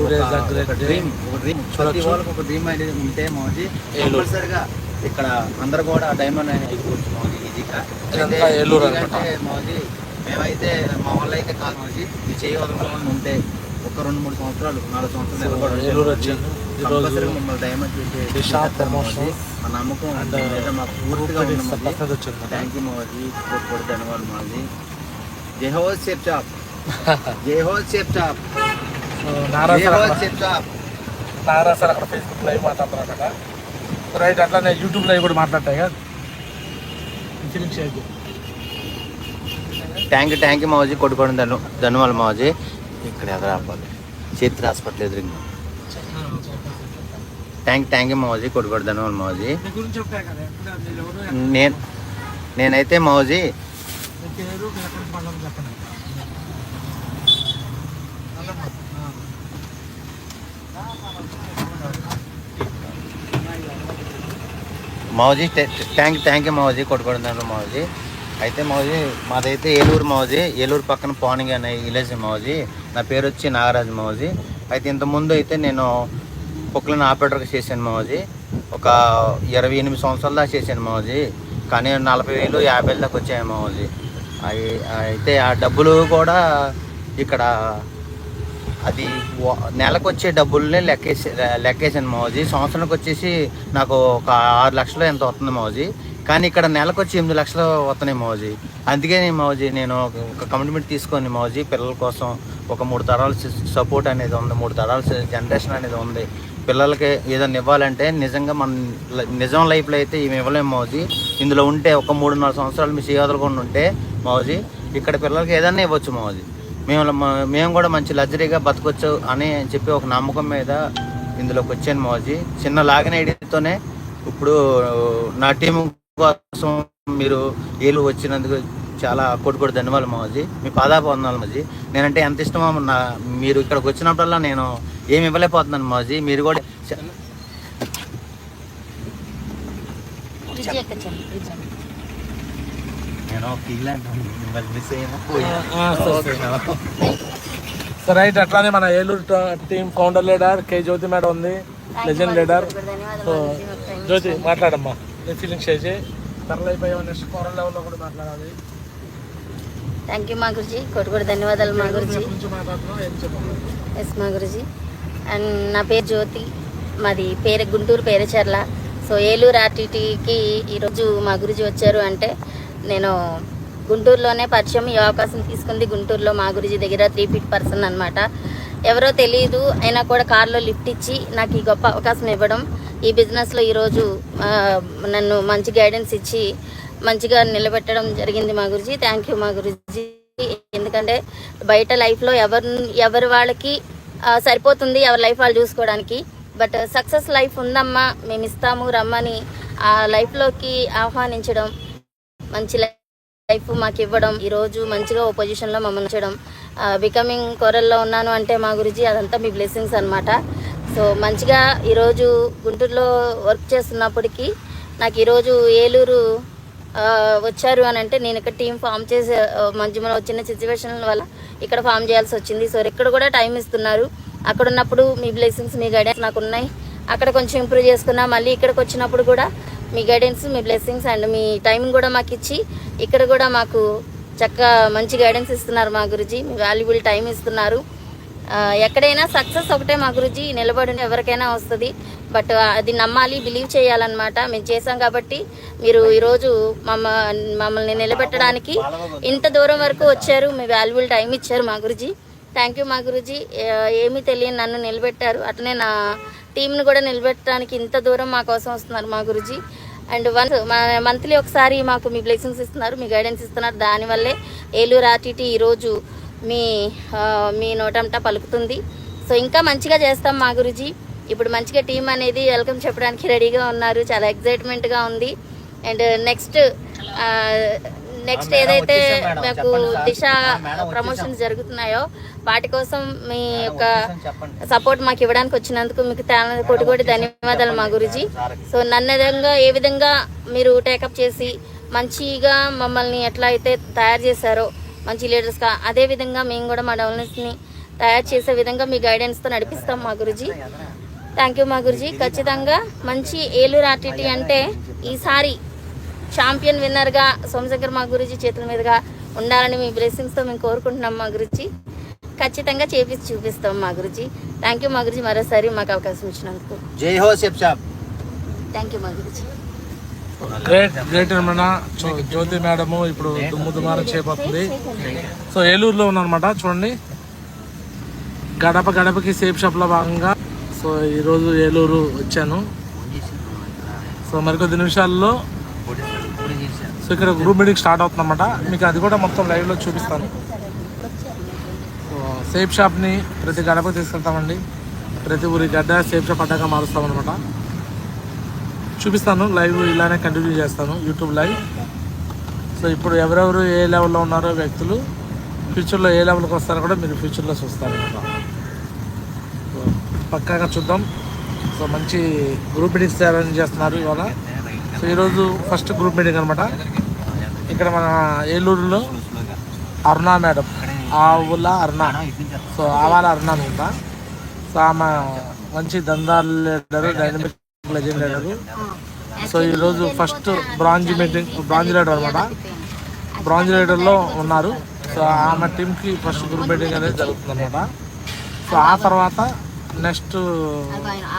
ఒక డ్రీమ్ ప్రతి వాళ్ళకి ఒక డ్రీమ్ అనేది ఉంటే మోజీ కంపల్సరిగా ఇక్కడ అందరు కూడా డైమండ్ అనేది అయిపోవచ్చు మోజీ ఈజీగా. అంటే మోజీ మేమైతే మా వాళ్ళు అయితే కాదు మోజీ ఇది చేయవలసిన ఉంటే ఒక 2-3 సంవత్సరాలు 4 సంవత్సరాలు కంపల్సరిగా మమ్మల్ని డైమండ్ చేసే మా నమ్మకం మాకు పూర్తిగా ఉంది. థ్యాంక్ యూ మోజీ, కోటి ధన్యవాదాలు మోజీ. జై హో సేఫ్ చాప్, జై హో సేఫ్ చాప్. నారా సార్ అక్కడ ఫేస్బుక్ లైవ్ మాట్లాడుతున్నారు కదా, రైట్. అట్లానే యూట్యూబ్ లైవ్ కూడా మాట్లాడతాయి కదా. థ్యాంక్ యూ మోజీ, కొట్టుకోవడం ధన్యవాదాలు మోజీ. ఇక్కడ ఎదురు ఆపాలి చేతి హాస్పిటల్ ఎదురు. థ్యాంక్ యూ మోజీ, కొట్టుకోవడం ధన్యవాదాలు మోజీ. నేనైతే మోజీ మౌజీ థ్యాంక్ యూ మౌజీ, కొట్టుకోవడం మౌజీ. అయితే మౌజీ మాదైతే ఏలూరు మౌజీ, ఏలూరు పక్కన పానింగ్ అనే విలేజ్ మౌజీ. నా పేరు వచ్చి నాగరాజు మౌజీ. అయితే ఇంతకుముందు అయితే నేను పొక్కులను ఆపరేటర్గా చేశాను మౌజీ. ఒక 28 సంవత్సరాల దాకా చేశాను మౌజీ. కానీ 40,000 50,000 దాకా వచ్చాయి మౌజీ. అయితే ఆ డబ్బులు కూడా ఇక్కడ అది నెలకు వచ్చే డబ్బుల్ని లెక్కేసాను మౌజీ. సంవత్సరానికి వచ్చేసి నాకు ఒక 6 లక్షలు ఎంత వస్తుంది మౌజీ. కానీ ఇక్కడ నెలకు వచ్చి 8 లక్షలు వస్తున్నాయి మౌజీ. అందుకే మౌజీ నేను ఒక కమిట్మెంట్ తీసుకొని మౌజీ పిల్లల కోసం ఒక 3 తరాల సపోర్ట్ అనేది ఉంది, 3 తరాల జనరేషన్ అనేది ఉంది. పిల్లలకి ఏదైనా ఇవ్వాలంటే నిజంగా మన నిజం లైఫ్లో అయితే ఇవి ఇవ్వలేము మౌజీ. ఇందులో ఉంటే ఒక 3-4 సంవత్సరాలు మీ చేయవదలకుండా ఉంటే మౌజీ ఇక్కడ పిల్లలకి ఏదైనా ఇవ్వచ్చు మౌజీ. మేము కూడా మంచి లగ్జరీగా బతకొచ్చు అని చెప్పి ఒక నమ్మకం మీద ఇందులోకి వచ్చాను మౌజీ. చిన్న లాగిన ఐడియాతోనే ఇప్పుడు నా టీం కోసం మీరు ఏలు వచ్చినందుకు చాలా కోటి ధన్యవాదాలు మౌజీ. మీ పాదాభివందనాలు మౌజీ. నేనంటే ఎంత ఇష్టమో మీరు ఇక్కడికి వచ్చినప్పుడల్లా నేను ఏమి ఇవ్వలేకపోతున్నాను మౌజీ. మీరు కూడా సో రైట్. అట్లానే మన ఏలూరు టీం ఫౌండర్ లీడర్ కే జ్యోతి మేడం ఉంది, లెజెండ్ లీడర్. సో జ్యోతి మాట్లాడమ్మా, నీ ఫీలింగ్స్ చేసి తరలైపోయావు, నెక్స్ట్ ఫోరల్ లెవెల్లో కూడా మాట్లాడాలి. థ్యాంక్ యూ మా గురుజీ, కోటి ధన్యవాదాలు మా గురుజీ. ఎస్ మా గురుజీ. అండ్ నా పేరు జ్యోతి, మాది గుంటూరు పేరచెర్ల. సో ఏలూరు ఆర్టీటీకి ఈరోజు మా గురుజీ వచ్చారు అంటే నేను గుంటూరులోనే పరిచయం, ఈ అవకాశం తీసుకుంది గుంటూరులో మా గురుజీ దగ్గర 3 ఫీట్ పర్సన్ అనమాట. ఎవరో తెలియదు అయినా కూడా కార్లో లిఫ్ట్ ఇచ్చి నాకు ఈ గొప్ప అవకాశం ఇవ్వడం, ఈ బిజినెస్లో ఈరోజు నన్ను మంచి గైడెన్స్ ఇచ్చి మంచిగా నిలబెట్టడం జరిగింది మా గురుజీ. థ్యాంక్ యూ మా గురుజీ. ఎందుకంటే బయట లైఫ్లో ఎవరి వాళ్ళకి సరిపోతుంది, ఎవరి లైఫ్ వాళ్ళు చూసుకోవడానికి. బట్ సక్సెస్ లైఫ్ ఉందమ్మా, మేము ఇస్తాము రమ్మని ఆ లైఫ్లోకి ఆహ్వానించడం, మంచి లైఫ్ మాకు ఇవ్వడం, ఈరోజు మంచిగా ఓ పొజిషన్లో మమ్మల్ని ఉంచడం, బికమింగ్ కొరల్లో ఉన్నాను అంటే మా గురుజీ అదంతా మీ బ్లెస్సింగ్స్ అనమాట. సో మంచిగా ఈరోజు గుంటూరులో వర్క్ చేస్తున్నప్పటికీ నాకు ఈరోజు ఏలూరు వచ్చారు అని అంటే నేను ఇక్కడ టీం ఫామ్ చేసే మంచిగా చిన్న సిచ్యువేషన్ వల్ల ఇక్కడ ఫామ్ చేయాల్సి వచ్చింది. సో ఇక్కడ కూడా టైం ఇస్తున్నారు. అక్కడ ఉన్నప్పుడు మీ బ్లెస్సింగ్స్, మీ గైడెన్స్ నాకు ఉన్నాయి. అక్కడ కొంచెం ఇంప్రూవ్ చేసుకున్నా, మళ్ళీ ఇక్కడికి వచ్చినప్పుడు కూడా మీ గైడెన్స్, మీ బ్లెస్సింగ్స్ అండ్ మీ టైం కూడా మాకు ఇచ్చి ఇక్కడ కూడా మాకు చక్కగా మంచి గైడెన్స్ ఇస్తున్నారు మా గురుజీ. మీ వాల్యుబుల్ టైం ఇస్తున్నారు. ఎక్కడైనా సక్సెస్ ఒకటే మా గురుజీ, నిలబడి ఎవరికైనా వస్తుంది. బట్ అది నమ్మాలి, బిలీవ్ చేయాలన్నమాట. మేము చేసాం కాబట్టి మీరు ఈరోజు మమ్మల్ని నిలబెట్టడానికి ఇంత దూరం వరకు వచ్చారు. మీ వాల్యుబుల్ టైం ఇచ్చారు మా గురుజీ. థ్యాంక్ యూ మా గురుజీ. ఏమీ తెలియని నన్ను నిలబెట్టారు, అట్లనే నా టీంను కూడా నిలబెట్టడానికి ఇంత దూరం మా కోసం వస్తున్నారు మా గురుజీ. అండ్ మంత్లీ ఒకసారి మాకు మీ బ్లెస్సింగ్స్ ఇస్తున్నారు, మీ గైడెన్స్ ఇస్తున్నారు. దానివల్లే ఏలూరు ఆర్టీటీ ఈరోజు మీ నోటంట పలుకుతుంది. సో ఇంకా మంచిగా చేస్తాం మా గురుజీ. ఇప్పుడు మంచిగా టీం అనేది వెల్కమ్ చెప్పడానికి రెడీగా ఉన్నారు. చాలా ఎక్సైట్మెంట్గా ఉంది. అండ్ నెక్స్ట్ ఏదైతే మాకు దిశ ప్రమోషన్స్ జరుగుతున్నాయో వాటి కోసం మీ యొక్క సపోర్ట్ మాకు ఇవ్వడానికి వచ్చినందుకు మీకు కోటి ధన్యవాదాలు మా గురుజీ. సో నన్ను ఏ విధంగా మీరు టేకప్ చేసి మంచిగా మమ్మల్ని ఎట్లా అయితే తయారు చేశారో మంచి లీడర్స్గా, అదేవిధంగా మేము కూడా మా డెవలప్మెంట్స్ని తయారు చేసే విధంగా మీ గైడెన్స్తో నడిపిస్తాం మా గురుజీ. థ్యాంక్ యూ మా గురుజీ. ఖచ్చితంగా మంచి ఏలూరు ఆర్టీటీ అంటే ఈసారి ఛాంపియన్ విన్నర్గా సోమశేఖర్ మా గురుజీ చేతుల మీదుగా ఉండాలని మీ బ్లెస్సింగ్స్తో మేము కోరుకుంటున్నాం మా గురుజీ. ఖచ్చితంగా చేపించి చూపిస్తాం మా గురుజీ. థ్యాంక్ యూ మా గురుజీ, మరోసారి మాకు అవకాశం ఇచ్చినందుకు. జై హో షెఫ్ షాప్. థ్యాంక్ యూ మా గురుజీ. గ్రేట్ మన జ్యోతి మేడము ఇప్పుడు దుమ్ముదుమారం చేయబోతుంది. సో ఏలూరులో ఉన్నానమాట, చూడండి గడప గడపకి సేఫ్ షాప్లో భాగంగా. సో ఈరోజు ఏలూరు వచ్చాను. సో మరికొద్ది నిమిషాల్లో సో ఇక్కడ గ్రూప్ మీటింగ్ స్టార్ట్ అవుతుందన్నమాట. మీకు అది కూడా మొత్తం లైవ్లో చూపిస్తాను. సో సేఫ్ షాప్ని ప్రతి గడపకి తీసుకెళ్తామండి. ప్రతి ఊరి గడ్డ సేఫ్ షాప్ అడ్డాగా మారుస్తామన్నమాట. చూపిస్తాను, లైవ్ ఇలానే కంటిన్యూ చేస్తాను, యూట్యూబ్ లైవ్. సో ఇప్పుడు ఎవరెవరు ఏ లెవెల్లో ఉన్నారో వ్యక్తులు ఫ్యూచర్లో ఏ లెవెల్కి వస్తారో కూడా మీరు ఫ్యూచర్లో చూస్తారన్నమాట. సో పక్కాగా చూద్దాం. సో మంచి గ్రూప్ మీటింగ్స్ అరేంజ్ చేస్తున్నారు ఇవాళ. సో ఈరోజు ఫస్ట్ గ్రూప్ మీటింగ్ అనమాట. ఇక్కడ మన ఏలూరులో అరుణ మేడం, ఆ ఊళ్ళో అరుణ. సో ఆవాల అరుణ అనుకుంటా. సో ఆమె మంచి దందాలు leader, dynamic legend leader. So ఈరోజు ఫస్ట్ బ్రాంజ్ లీడర్ అనమాట. బ్రాంజ్ లీడర్లో ఉన్నారు. సో ఆమె టీంకి ఫస్ట్ గ్రూప్ మీటింగ్ అనేది జరుగుతుంది అనమాట. సో ఆ తర్వాత నెక్స్ట్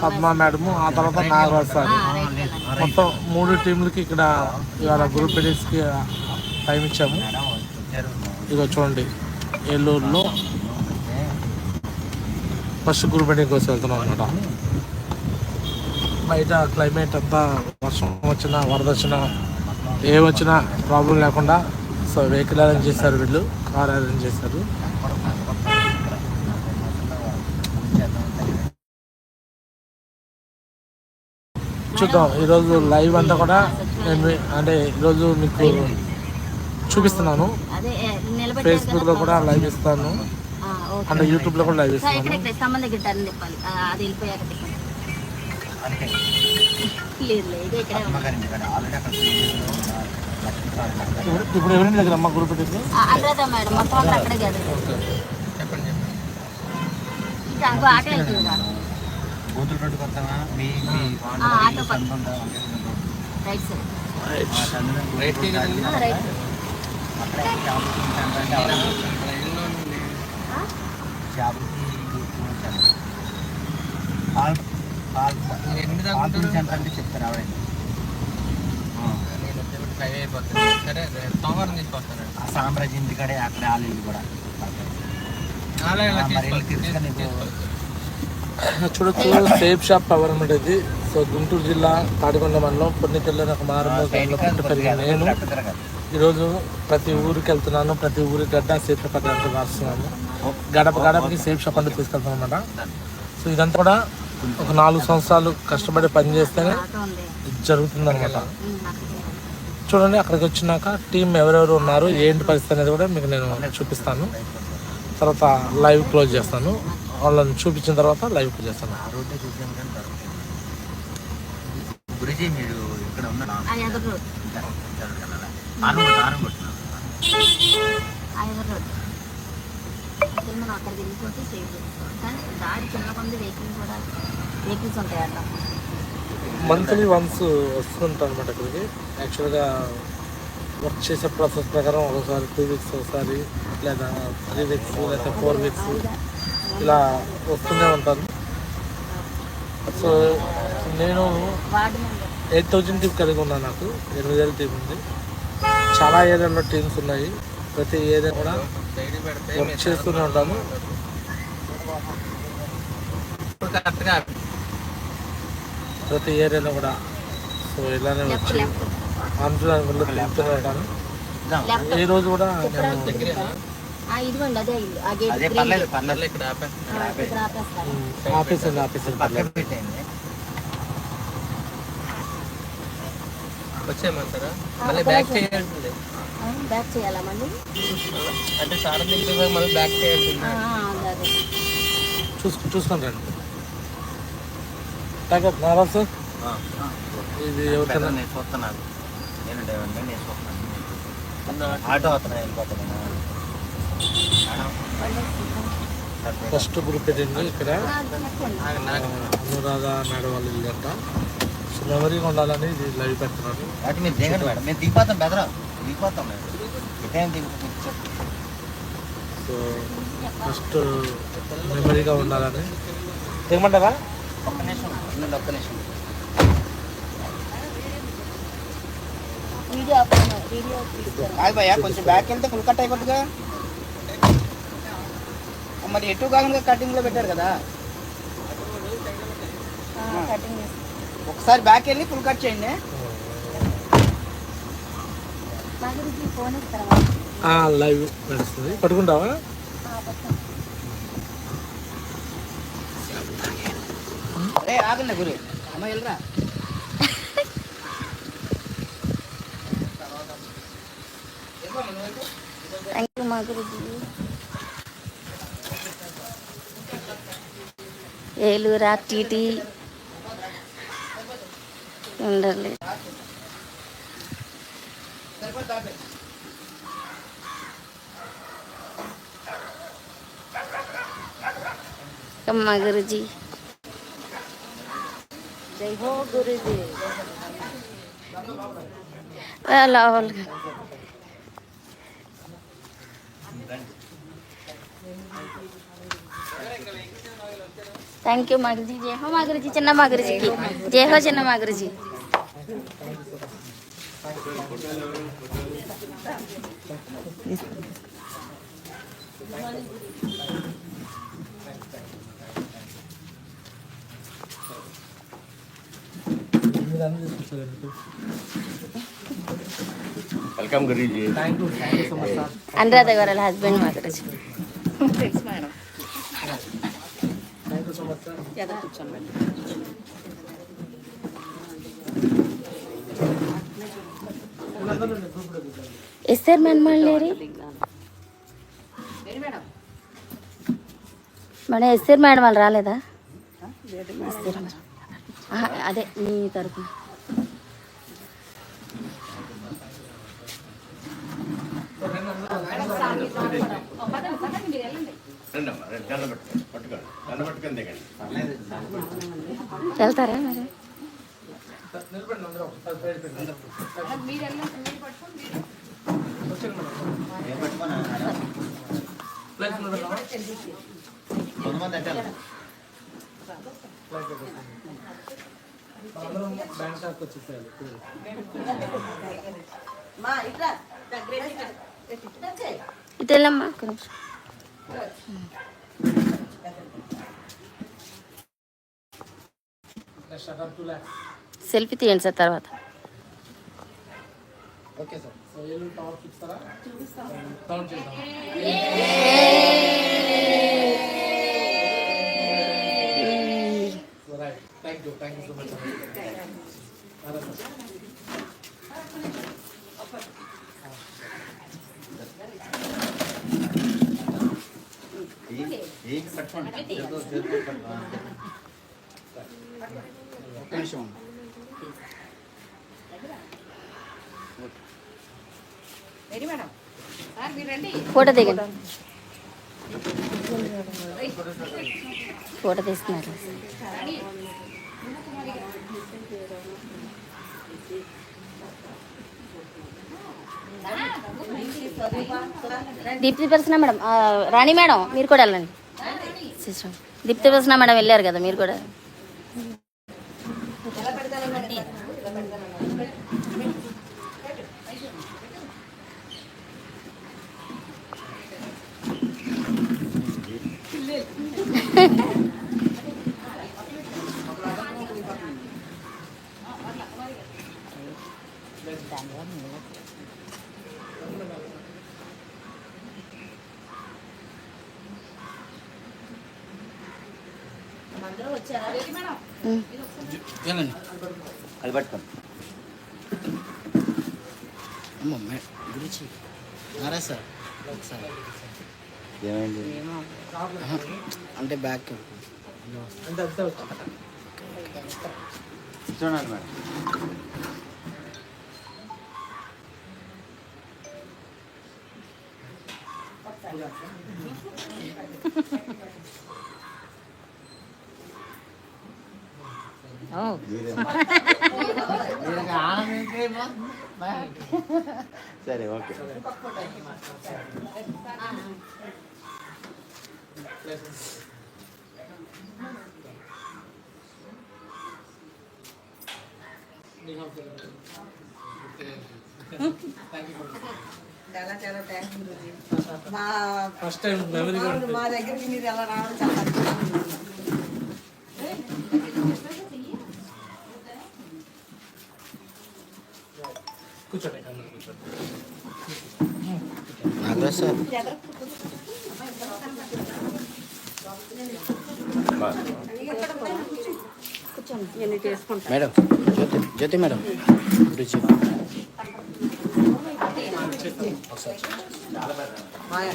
పద్మా మేడము, ఆ తర్వాత నాగరాజ్ సార్. మొత్తం 3 టీంలకి ఇక్కడ ఇవాళ గ్రూప్ మీటింగ్స్కి టైం ఇచ్చాము. ఇదిగో చూడండి, ఏలూరులో ఫస్ట్ గ్రూప్ మీటింగ్ కోసం వెళ్తున్నాం అనమాట. బయట క్లైమేట్ అంతా వర్షం వచ్చినా వరద వచ్చినా ఏమొచ్చినా ప్రాబ్లం లేకుండా సో వెహికల్ అరేంజ్ చేశారు, వీళ్ళు కార్ అరేంజ్ చేశారు. చూద్దాం ఈరోజు లైవ్ అంతా కూడా నేను అంటే ఈరోజు మీకు చూపిస్తున్నాను. ఫేస్బుక్లో కూడా లైవ్ ఇస్తాను, అంటే యూట్యూబ్లో కూడా లైవ్ ఇస్తాను. ఇప్పుడు ఎవరి దగ్గర అమ్మ గ్రూప్ పెట్టింది? చెప్తారు ఆవిడ. సామ్రాజ్యం ఇంటికాడే అక్కడ ఆలీలు కూడా చూడొచ్చు. సేఫ్ షాప్ పవర్ అనేది. సో గుంటూరు జిల్లా తాడికొండ మండలం పొన్నికల్లో నాకు మారుమూల పెరిగాను నేను. ఈరోజు ప్రతి ఊరికి వెళ్తున్నాను, ప్రతి ఊరి గడ్డ సేఫ్ షాప్ అంటే రాస్తున్నాను. గడప గడపకి సేఫ్ షాప్ అంటే తీసుకెళ్తాను అనమాట. సో ఇదంతా కూడా ఒక 4 సంవత్సరాలు కష్టపడి పని చేస్తేనే జరుగుతుంది అనమాట. చూడండి అక్కడికి వచ్చినాక టీం ఎవరెవరు ఉన్నారు, ఏంటి పరిస్థితి అనేది కూడా మీకు నేను చూపిస్తాను. తర్వాత లైవ్ క్లోజ్ చేస్తాను. వాళ్ళని చూపించిన తర్వాత లైవ్ క్లోజ్ చేస్తాను. మంత్లీ వన్స్ వస్తుంటాను అనమాట ఇక్కడికి. యాక్చువల్గా వర్క్ చేసే ప్రాసెస్ ప్రకారం ఒకసారి 2 వీక్స్ ఒకసారి, లేదా 3 వీక్స్, లేదా 4 వీక్స్ ఇలా వస్తూనే ఉంటాను. సో నేను 8,000 టీం కలిగి ఉన్నాను. నాకు 8,000 టీం ఉంది. చాలా ఏరియాలో టీమ్స్ ఉన్నాయి. ప్రతి ఏరియా కూడా వర్క్ చేస్తూనే ఉంటాను. ప్రతి ఏరియాలో కూడా సో ఇలానే వచ్చి ఆంధ్రలో తిరుగుతూనే ఉంటాను. ఈ రోజు కూడా ఆఫీస్ వచ్చేయమంటారా? మళ్ళీ బ్యాక్ చేయాల్సిందే. బ్యాక్ చేయాలా మళ్ళీ? అంటే సార్ దగ్గర మళ్ళీ బ్యాక్ చేయాల్సిందే. చూసుకొని రండి. నారా సార్ ఇది ఎవరికైనా నేను చూస్తున్నాను. నేను డ్రైవర్ని, నేను చూస్తున్నాను. ఆటో అతను వెళ్ళిపోతున్నాను. ఫస్ట్ గ్రూప్ ఎడింగ్ ఇక్కడ అనురాధ మేడం వాళ్ళు ఇల్లంట. సో మెమరీగా ఉండాలని ఇది లైవ్ పెడుతున్నాను. వాటి మీరు దిగండి మేడం, మేము దిగిపోతాం బెదరా, దిగిపోతాం మేడం, టైం దిగిపోతాం. సో ఫస్ట్ మెమరీగా ఉండాలని దిగమంటారా? ఒక్క నిమిషం ఉండండి, ఒక్క నిమిషం. కాదు భయ్యా, కొంచెం బ్యాక్ వెళ్తే ఫుల్ కట్ అయిపోతుందిగా. మరి ఎటు కాకుండా కటింగ్ లో పెట్టారు కదా, ఒకసారి బ్యాక్ వెళ్ళి ఫుల్ కట్ చేయండి. లైవ్ నడుస్తుంది, పట్టుకుంటావా? అరే ఆగండి గురి, అమ్మ వెళ్ళరా. థ్యాంక్ యూ మా గురుజీ. ఏలూరు టీటీ ఉండాలి. మా గురుజీ. జై హో గురుజీ. లోపల థ్యాంక్ యూ మా గురుజీ. జై హో మా గురుజీ. చిన్న మా గురుజీకి జై హో. చిన్న మా గురుజీ. వెల్కమ్ గురుజీ. అనురాధ గారు వాళ్ళ హస్బెండ్ మా గురుజీ. S R madam madam S R madam వాళ్ళు రాలేదా? అదే మీ తరఫున వెళ్తారా మరి? ఇటు వెళ్ళమ్మా. సెల్ఫీ తీయండి సార్ తర్వాత. Okay sir. So Eluru tower చూపిస్తారా? కౌంట్ చేద్దాం. Right, thank you so much. Photo దిగండి. ఫోటో తీస్తున్నారు. దీప్తి ప్రసన్న మేడం, రాణి మేడం మీరు కూడా వెళ్ళండి. దీప్తి ప్రసన్న మేడం వెళ్ళారు కదా, మీరు కూడా. అది పట్టుకోండి. గురించి నారా సార్ ఒకసారి ఏమైంది? అంటే బ్యాక్ చూడండి మేడం. సరే ఓకే. చాలా చాలా థ్యాంక్స్ గురూజీ. మా ఫస్ట్ టైం మెమరీ మా దగ్గరికి మీరు ఎలా రావడం చాలా అద్భుతంగా ఉంది. కూర్చోండి అందరూ కూర్చోండి. నాగరాజ్ సార్ మేడం, జ్యోతి జ్యోతి మేడం గురించి మాయా.